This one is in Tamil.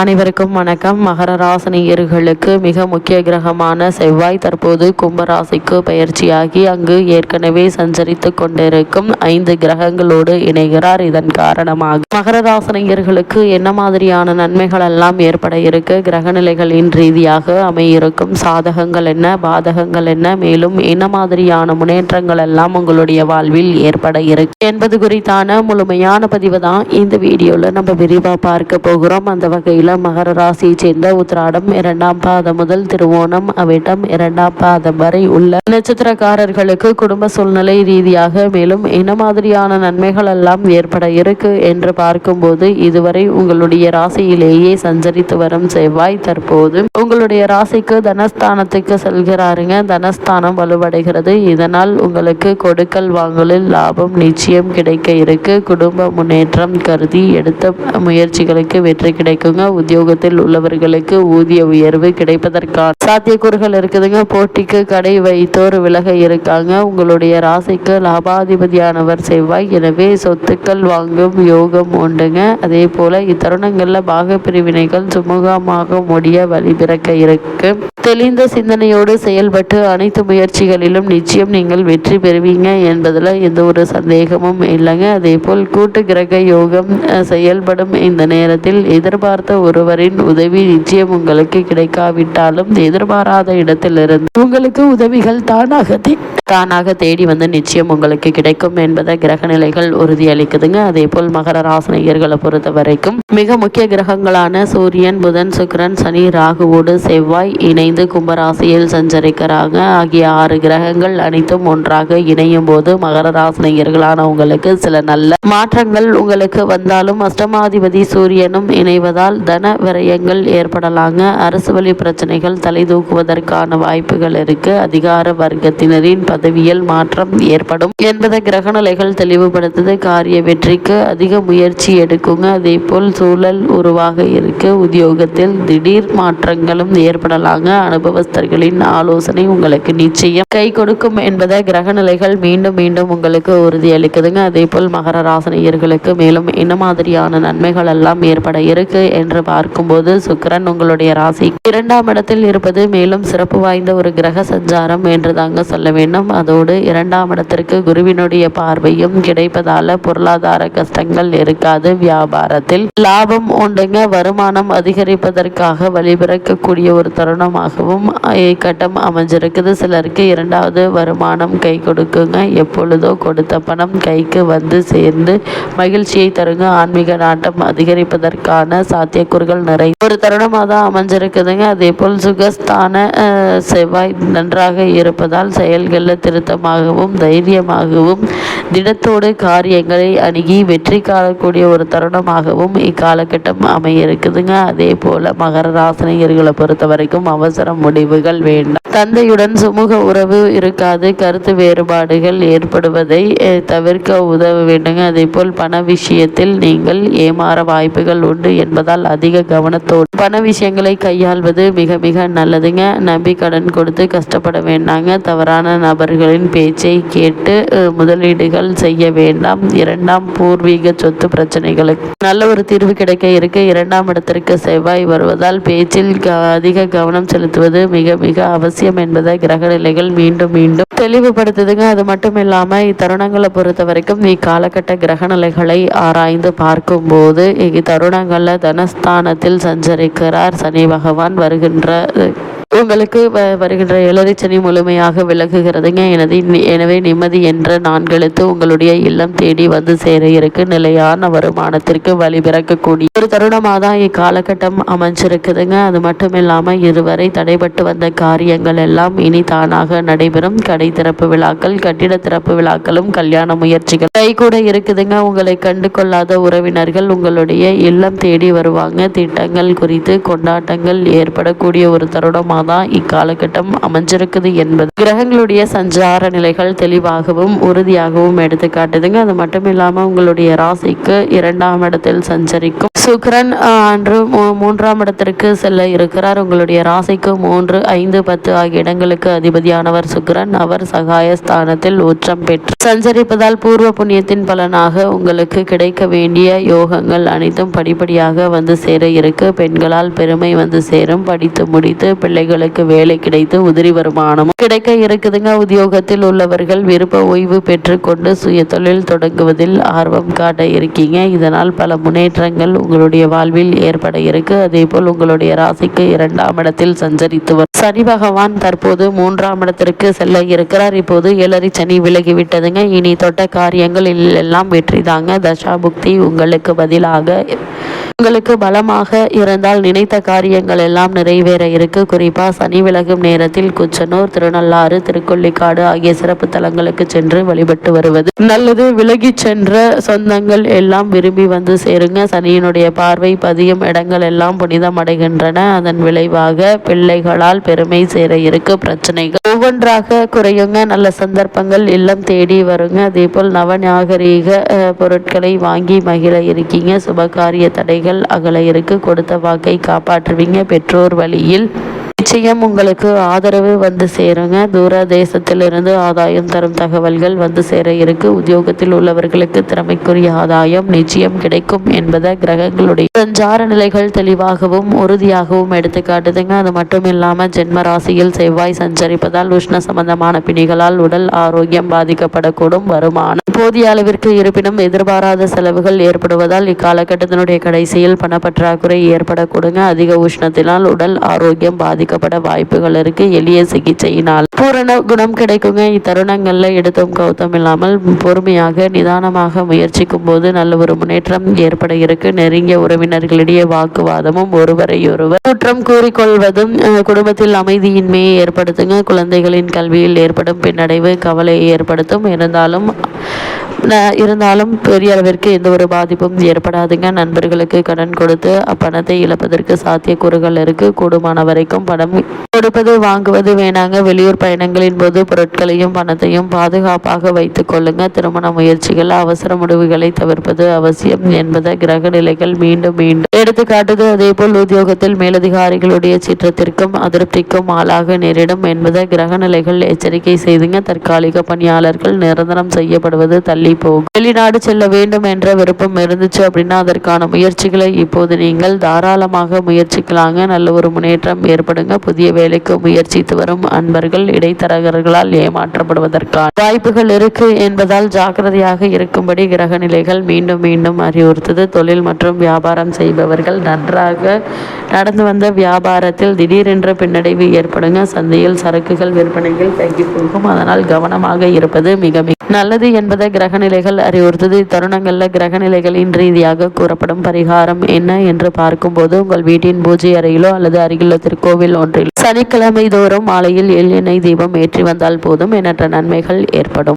அனைவருக்கும் வணக்கம். மகர ராசினியர்களுக்கு மிக முக்கிய கிரகமான செவ்வாய் தற்போது கும்பராசிக்கு பயிற்சியாகி அங்கு ஏற்கனவே சஞ்சரித்து கொண்டிருக்கும் 5 கிரகங்களோடு இணைகிறார். இதன் காரணமாக மகர ராசினியர்களுக்கு என்ன மாதிரியான நன்மைகள் எல்லாம் ஏற்பட இருக்கு, கிரகநிலைகளின் ரீதியாக அமையிருக்கும் சாதகங்கள் என்ன, பாதகங்கள் என்ன, மேலும் என்ன மாதிரியான முன்னேற்றங்கள் எல்லாம் உங்களுடைய வாழ்வில் ஏற்பட இருக்கு என்பது குறித்தான முழுமையான பதிவு தான் இந்த வீடியோல நம்ம விரிவா பார்க்க போகிறோம். அந்த வகையில் மகர ராசியை சேர்ந்த உத்திராடம் 2ஆம் பாதம் முதல் திருவோணம் அவிட்டம் 2ஆம் பாதம் வரை உள்ள நட்சத்திரக்காரர்களுக்கு குடும்ப சூழ்நிலை ரீதியாக மேலும் என்ன மாதிரியான நன்மைகள் எல்லாம் ஏற்பட இருக்கு என்று பார்க்கும்போது, இதுவரை உங்களுடைய ராசியிலேயே சஞ்சரித்து வரும் செவ்வாய் தற்போது உங்களுடைய ராசிக்கு தனஸ்தானத்துக்கு செல்கிறாருங்க. தனஸ்தானம் வலுவடைகிறது. இதனால் உங்களுக்கு கொடுக்கல் வாங்கலில் லாபம் நிச்சயம் கிடைக்க இருக்கு. குடும்ப முன்னேற்றம் கருதி எடுத்த முயற்சிகளுக்கு வெற்றி கிடைக்குங்க. உத்தியோகத்தில் உள்ளவர்களுக்கு ஊதிய உயர்வு கிடைப்பதற்கான சாத்தியக்கூறுகள் இருக்குதுங்க. போட்டிக்கு கடை வைத்தோர் விலக இருக்காங்க. உங்களுடைய ராசிக்கு லாபாதிபதியானவர் செவ்வாய். எனவே சொத்துக்கள் வாங்கும் யோகம் உண்டுங்க. அதே போல இத்தருணங்கள்ல பாக பிரிவினைகள் சுமூகமாக முடிய வழி பிறக்க இருக்கு. தெளிந்த சிந்தனையோடு செயல்பட்டு அனைத்து முயற்சிகளிலும் நிச்சயம் நீங்கள் வெற்றி பெறுவீங்க என்பதுல எந்த ஒரு சந்தேகமும் இல்லைங்க. அதே போல் கூட்டு கிரக யோகம் செயல்படும் இந்த நேரத்தில் எதிர்பார்த்த ஒருவரின் உதவி நிச்சயம் உங்களுக்கு கிடைக்காவிட்டாலும் எதிர்பாராத இடத்திலிருந்து உங்களுக்கு உதவிகள் தானாக தேடி வந்து நிச்சயம் உங்களுக்கு கிடைக்கும் என்பதை கிரக நிலைகள் உறுதியளிக்குதுங்க. அதே போல் மகர ராசினியர்களை பொறுத்த வரைக்கும் மிக முக்கிய கிரகங்களான சூரியன், புதன், சுக்கிரன், சனி, ராகுவோடு செவ்வாய் இணைந்து கும்பராசியில் சஞ்சரிக்கிறாங்க. ஆகிய 6 கிரகங்கள் அனைத்தும் ஒன்றாக இணையும் போது மகர ராசினியர்களான உங்களுக்கு சில நல்ல மாற்றங்கள் உங்களுக்கு வந்தாலும் அஷ்டமாதிபதி சூரியனும் இணைவதால் தன விரயங்கள் ஏற்படலாங்க. அரசு வழி பிரச்சனைகள் தலை தூக்குவதற்கான வாய்ப்புகள் இருக்கு. அதிகார வர்க்கத்தினரின் பதவியில் மாற்றம் ஏற்படும் என்பதை கிரகநிலைகள் தெளிவுபடுத்துது. காரிய வெற்றிக்கு அதிக முயற்சி எடுக்குங்க. அதே போல் சூழல் உருவாக இருக்கு. உத்தியோகத்தில் திடீர் மாற்றங்களும் ஏற்படலாங்க. அனுபவஸ்தர்களின் ஆலோசனை உங்களுக்கு நிச்சயம் கை கொடுக்கும் என்பதை கிரகநிலைகள் மீண்டும் மீண்டும் உங்களுக்கு உறுதியளிக்குதுங்க. அதே போல் மகர ராசினியர்களுக்கு மேலும் என்ன மாதிரியான நன்மைகள் எல்லாம் ஏற்பட இருக்கு என்று பார்க்கும்போது, சுக்கிரன் உங்களுடைய ராசி 2ஆம் இடத்தில் இருப்பது மேலும் சிறப்பு வாய்ந்த ஒரு கிரக சஞ்சாரம் என்று தாங்க சொல்ல வேண்டும். அதோடு 2ஆம் இடத்திற்கு குருவினுடைய பார்வையும் கிடைப்பதால பொருளாதார கஷ்டங்கள் இருக்காது. வியாபாரத்தில் லாபம் உண்டுங்க. வருமானம் அதிகரிப்பதற்காக வழிபிறக்கக்கூடிய ஒரு தருணமாகவும் கட்டம் அமைஞ்சிருக்குது. சிலருக்கு 2வது வருமானம் கை கொடுக்குங்க. எப்பொழுதோ கொடுத்த பணம் கைக்கு வந்து சேர்ந்து மகிழ்ச்சியை தருங்க. ஆன்மீக நாட்டம் அதிகரிப்பதற்கான சாத்தியக்கூறுகள் நிறைய ஒரு தருணமாக தான் அமைஞ்சிருக்குதுங்க. அதே போல் சுகஸ்தான செவ்வாய் நன்றாக இருப்பதால் செயல்களில் திருத்தமாகவும் தைரியமாகவும் திடத்தோடு காரியங்களை அணுகி வெற்றி காணக்கூடிய ஒரு தருணமாகவும் இக்காலகட்டம் அமைய இருக்குதுங்க. அதே போல மகர ராசினியர்களை பொறுத்த வரைக்கும் அவசர முடிவுகள் வேண்டாம். தந்தையுடன் சுமூக உறவு இருக்காது. கருத்து வேறுபாடுகள் ஏற்படுவதை தவிர்க்க உதவ வேண்டுங்க. அதே போல் பண விஷயத்தில் நீங்கள் ஏமாற வாய்ப்புகள் உண்டு என்பதால் அதிக கவனத்தோடு பண விஷயங்களை கையாள்வது மிக மிக நல்லதுங்க. நம்பி கடன் கொடுத்து கஷ்டப்பட வேண்டாங்க. தவறான நபர்களின் பேச்சை கேட்டு முதலீடுகள் செய்ய வேண்டாம். 2ஆம் பூர்வீக சொத்து பிரச்சனைகளுக்கு நல்ல ஒரு தீர்வு கிடைக்க இருக்கு. 2ஆம் இடத்திற்கு செவ்வாய் வருவதால் பேச்சில் அதிக கவனம் செலுத்துவது மிக மிக அவசியம் என்பதை கிரக நிலைகள் மீண்டும் மீண்டும் தெளிவுபடுத்துதுங்க. அது மட்டும் இல்லாம இத்தருணங்களை பொறுத்த வரைக்கும் இக்காலகட்ட கிரக நிலைகளை ஆராய்ந்து பார்க்கும் போது இத்தருணங்கள்ல தனஸ்தானத்தில் சஞ்சரிக்கிறார் சனி பகவான். உங்களுக்கு வருகின்ற 7 சனி முழுமையாக விலகுகிறதுங்க. எனவே நிம்மதி என்ற 4 எழுத்து உங்களுடைய இல்லம் தேடி வந்து சேர இருக்கு. நிலையான வருமானத்திற்கு வழிபிறக்கக்கூடிய ஒரு தருணமாக தான் இக்காலகட்டம் அமைஞ்சிருக்குதுங்க. அது மட்டும் இல்லாம இதுவரை தடைபட்டு வந்த காரியங்கள் எல்லாம் இனி தானாக நடைபெறும். கடை திறப்பு விழாக்கள், கட்டிட திறப்பு விழாக்களும், கல்யாண முயற்சிகள் கை கூட இருக்குதுங்க. உங்களை கண்டு கொள்ளாத உறவினர்கள் உங்களுடைய இல்லம் தேடி வருவாங்க. திட்டங்கள் குறித்து கொண்டாட்டங்கள் ஏற்படக்கூடிய ஒரு தருணமாக தான் இக்காலகட்டம் அமைஞ்சிருக்குது என்பது கிரகங்களுடைய சஞ்சார நிலைகள் தெளிவாகவும் உறுதியாகவும் எடுத்து காட்டுதுங்க. அது மட்டும் இல்லாமல் உங்களுடைய ராசிக்கு 2ஆம் இடத்தில் சஞ்சரிக்கும் சுக்கிரன் அன்று 3ஆம் இடத்திற்கு செல்ல இருக்கிறார். உங்களுடைய ராசிக்கு 3, 5, 10 ஆகிய இடங்களுக்கு அதிபதியானவர் சுக்கிரன். அவர் சகாயஸ்தானத்தில் உச்சம் பெற்று சஞ்சரிப்பதால் பூர்வ புண்ணியத்தின் பலனாக உங்களுக்கு கிடைக்க வேண்டிய யோகங்கள் அனைத்தும் படிப்படியாக வந்து சேர இருக்கு. பெண்களால் பெருமை வந்து சேரும். படித்து முடித்து பிள்ளைகளுக்கு வேலை கிடைத்து உதிரி வருமானமும் கிடைக்க இருக்குதுங்க. உத்தியோகத்தில் உள்ளவர்கள் விருப்ப ஓய்வு பெற்று கொண்டு சுய தொழில் தொடங்குவதில் ஆர்வம் காட்ட இருக்கீங்க. இதனால் பல முன்னேற்றங்கள் உங்களுடைய வாழ்வில் ஏற்பட இருக்கு. அதே போல் உங்களுடைய ராசிக்கு 2ஆம் இடத்தில் சஞ்சரித்து வரும் சனி பகவான் தற்போது 3ஆம் இடத்திற்கு செல்ல இருக்கிறார். இப்போது 7 சனி விலகிவிட்டதுங்க. இனி தொட்ட காரியங்கள் எல்லாம் வெற்றி தாங்க. தசா புக்தி உங்களுக்கு பதிலாக உங்களுக்கு பலமாக இருந்தால் நினைத்த காரியங்கள் எல்லாம் நிறைவேற இருக்கு. குறிப்பா சனி விலகும் நேரத்தில் குச்சனூர், திருநள்ளாறு, திருக்கொள்ளிக்காடு ஆகிய சிறப்பு தலங்களுக்கு சென்று வழிபட்டு வருவது நல்லது. விலகி சென்ற சொந்தங்கள் எல்லாம் விரும்பி வந்து சேருங்க. சனியினுடைய பார்வை பதியும் இடங்கள் எல்லாம் புனிதம் அடைகின்றன. அதன் விளைவாக பிள்ளைகளால் பெருமை சேர இருக்கு. பிரச்சனைகள் ஒவ்வொன்றாக குறையுங்க. நல்ல சந்தர்ப்பங்கள் இல்லம் தேடி வருங்க. அதே போல் நவநாகரீக பொருட்களை வாங்கி மகிழ இருக்கீங்க. சுபகாரிய தடைகள் அகல இருக்கு. கொடுத்த வாக்கை காப்பாற்றுவீங்க. பெற்றோர் வழியில் நிச்சயம் உங்களுக்கு ஆதரவு வந்து சேருங்க. தூர தேசத்திலிருந்து ஆதாயம் தரும் தகவல்கள் வந்து சேர இருக்கு. உத்தியோகத்தில் உள்ளவர்களுக்கு திறமைக்குரிய ஆதாயம் நிச்சயம் கிடைக்கும் என்பதை கிரகங்களுடைய சஞ்சார நிலைகள் தெளிவாகவும் உறுதியாகவும் எடுத்து காட்டுதுங்க. அது மட்டும் இல்லாம ஜென்ம ராசியில் செவ்வாய் சஞ்சரிப்பதால் உஷ்ண சம்பந்தமான பிணிகளால் உடல் ஆரோக்கியம் பாதிக்கப்படக்கூடும். வருமானம் போதிய அளவிற்கு இருப்பினும் எதிர்பாராத செலவுகள் ஏற்படுவதால் இக்காலகட்டத்தினுடைய கடைசியில் பணப்பற்றாக்குறை ஏற்படக்கூடுங்க. அதிக உஷ்ணத்தினால் உடல் ஆரோக்கியம் பாதிக்கப்பட வாய்ப்புகள் இருக்கு. எளிய சிகிச்சையினால் பூரண குணம் கிடைக்குங்க. இத்தருணங்கள்ல எடுத்தும் கௌத்தம் இல்லாமல் பொறுமையாக நிதானமாக முயற்சிக்கும் போது நல்ல ஒரு முன்னேற்றம் ஏற்பட இருக்கு. நெருங்கிய உறவினர்களிடையே வாக்குவாதமும் ஒருவரையொருவர் குற்றம் கூறிக்கொள்வதும் குடும்பத்தில் அமைதியின்மையை ஏற்படுத்துங்க. குழந்தைகளின் கல்வியில் ஏற்படும் பின்னடைவு கவலையை ஏற்படுத்தும். இருந்தாலும் பெரிய அளவிற்கு எந்த ஒரு பாதிப்பும் ஏற்படாதுங்க. நண்பர்களுக்கு கடன் கொடுத்து அப்பணத்தை இழப்பதற்கு சாத்தியக்கூறுகள் இருக்கு. கூடுமான வரைக்கும் பணம் கொடுப்பது வாங்குவது வேணாங்க. வெளியூர் பயணங்களின் போது பொருட்களையும் பணத்தையும் பாதுகாப்பாக வைத்துக் கொள்ளுங்க. திருமண முயற்சிகள் அவசர முடிவுகளை தவிர்ப்பது அவசியம் என்பதை கிரக நிலைகள் மீண்டும் எடுத்து காட்டுது. அதே போல் உத்தியோகத்தில் மேலதிகாரிகளுடைய சீற்றத்திற்கும் அதிருப்திக்கும் ஆளாக நேரிடும் என்பதை கிரக நிலைகள் எச்சரிக்கை செய்துங்க. தற்காலிக பணியாளர்கள் நிரந்தரம் செய்யப்படுவது தள்ளி போகும். வெளிநாடு செல்ல வேண்டும் என்ற விருப்பம் இருந்துச்சு அப்படின்னா அதற்கான முயற்சிகளை இப்போது நீங்கள் தாராளமாக முயற்சிக்கலாங்க. நல்ல ஒரு முன்னேற்றம் ஏற்படுங்க. புதிய வேலைக்கு முயற்சித்து வரும் அன்பர்கள் இடைத்தரகர்களால் ஏமாற்றப்படுவதற்கான வாய்ப்புகள் இருக்கு என்பதால் ஜாக்கிரதையாக இருக்கும்படி கிரக நிலைகள் மீண்டும் அறிவுறுத்தது. தொழில் மற்றும் வியாபாரம் செய்பவர்கள் நன்றாக நடந்து வந்த வியாபாரத்தில் திடீரென்று பின்னடைவு ஏற்படுங்க. சந்தையில் சரக்குகள் விற்பனைகள் தங்கி போகும். அதனால் கவனமாக இருப்பது மிக நல்லது என்பதை கிரகநிலைகள் அறிவுறுத்தது. இத்தருணங்கள்ல கிரகநிலைகளின் ரீதியாக கூறப்படும் பரிகாரம் என்ன என்று பார்க்கும்போது உங்கள் வீட்டின் பூஜை அறையிலோ அல்லது அருகிலுள்ள திருக்கோவில் ஒன்றில் சனிக்கிழமை தோறும் மாலையில் எள்ளெண்ணெய் தீபம் ஏற்றி வந்தால் போதும் எண்ணற்ற நன்மைகள் ஏற்படும்.